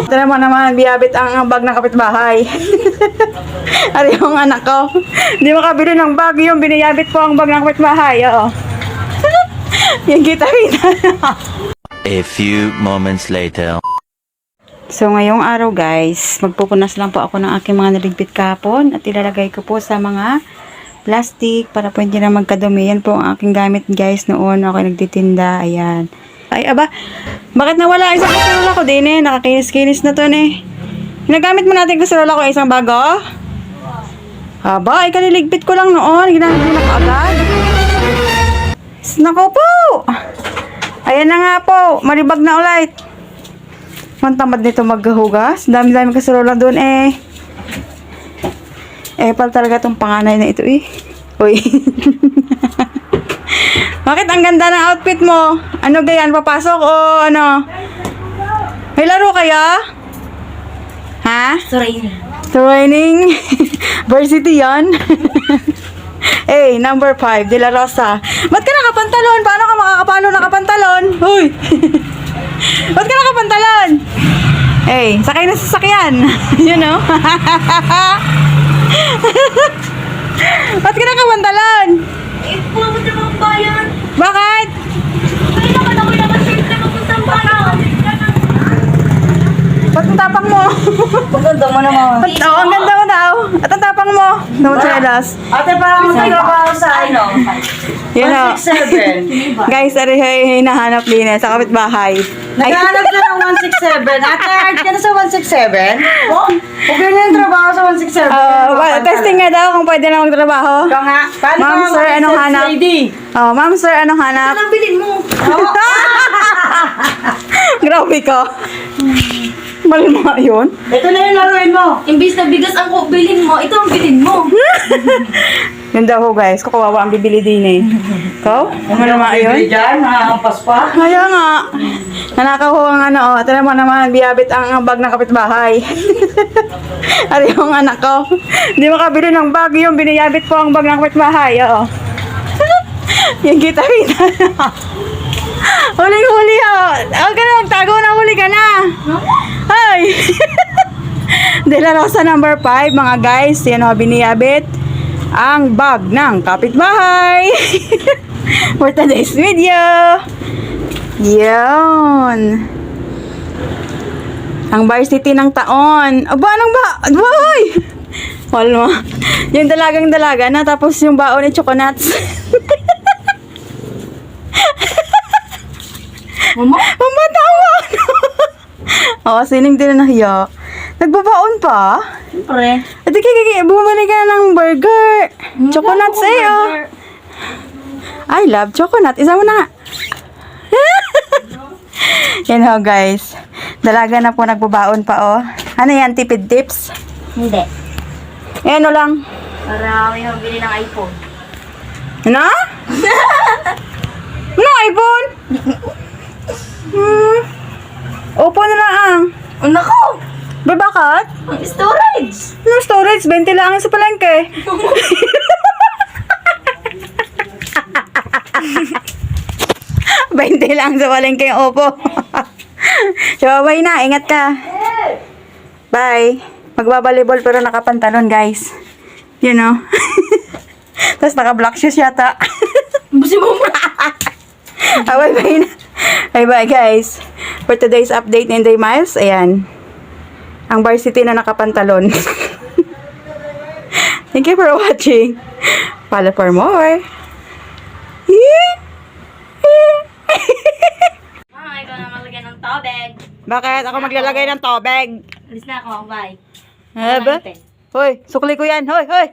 Ito naman, biyabit ang bag ng kapitbahay. Ari yung anak ko. Hindi makabili ng bag yung biniyabit po ang bag ng kapitbahay. Oo. Yung kita-kita. A few moments later. So ngayong araw guys, magpupunas lang po ako ng aking mga naligpit kahapon at ilalagay ko po sa mga plastic para po hindi na magkadumi. Yan po ang aking gamit guys noon ako nagtitinda. Ayan. Ay aba, bakit nawala isang kaserola ko din eh? Nakakinis-kinis na to eh. Ginagamit mo natin kaserola ko isang bago? Aba, ay kaniligpit ko lang noon. Ginamit mo na kaagad. Nako po! Ayan na nga po, maribag na ulit. Ang tamad nito maghugas. Dami-dami kaserola doon eh. Pal talaga tong panganay na ito eh. Uy. Bakit ang ganda ng outfit mo? Ano gayan? Papasok o ano? May laro kaya? Ha? Training. Training? Varsity yan? Number 5, De La Rosa. Ba't ka nakapantalon? Paano ka makakapalo nakapantalon? Huy! Ba't ka nakapantalon? Sakay na sa sasakyan. You know? Ba't ka nakapantalon? Pumunta mo ang bayan. Bakit? Ay, naman ako nakasafe na mapunta ang bayan. Ba't ang tapang mo? Maganda mo naman. Oo, ang ganda mo daw. At ang tapang mo. Naman chelas. Ate, parang nagtrabaho sa ano? You know. 167. Guys, ari hinahanap din sa kapitbahay. Naghahanap ka ng 167. Ate, hard ka na sa 167? Oh? Huwag yun yung trabaho sa 167. Testing nga daw kung pwede na magtrabaho. Ikaw nga. Paano Ma'am, ka sir, anong mag-sales hanap? lady? Ma'am, sir, anong hanap? Anong bilin mo? Grabe ka. Mali mo nga yun. Ito na yung laruin mo. Imbis na bigas ang bilin mo, ito ang bilin mo. Ganda ho guys, kukawawa ang bibili din eh. Ikaw? Ano naman yun? Diyan, nakakampas pa. Kaya nga. Nanakaw ho ang ano, ito naman biyabit ang bag ng kapitbahay. Ari yung anak ko. Hindi makabili ng bag yung biniyabit po ang bag ng kapitbahay. Oo. Yung kita-kita. Huling-huli ho. Huwag ka na magtago na, huli ka na. Ay! De La Rosa number 5 mga guys. Yan ho, biniyabit ang bag ng kapitbahay. For today's video. Yan. Ang varsity ng taon. Aba, anong ba? Boy! Wala mo. Yung dalagang dalaga na tapos yung baon ni Choconuts. Mama? Mama, tawa! Oo, sining din na nahiya. Nagbabaon pa? Siyempre. Ate, bumili ka ng burger. Choconuts eh, oh. I love chocolate. Isa mo na nga. Yan ho, guys. Dalaga na po nagbabaon pa, oh. Ano yan, tipid tips? Hindi. Ano lang? Para may mabili ng iPhone. Ano? Anong iPhone? Opo na lang. Oh, nako! Ba, bakit? Ang storage! Ano storage? 20 lang sa palengke. Bente lang sa palengke yung opo. So, bye na. Ingat ka. Bye. Magbabalibol pero nakapantalon, guys. You know. Tapos naka-black shoes yata. Busi mo mo! Bye-bye na. Bye-bye, guys. For today's update ni Inday Miles, ayan. Ang varsity na nakapantalon. Thank you for watching. Follow for more. Mama, ikaw na maglagay ng tubig. Bakit? Ako maglalagay ng tubig. Alis na ako, bye. Hoy, sukli ko yan. Hoy, hoy.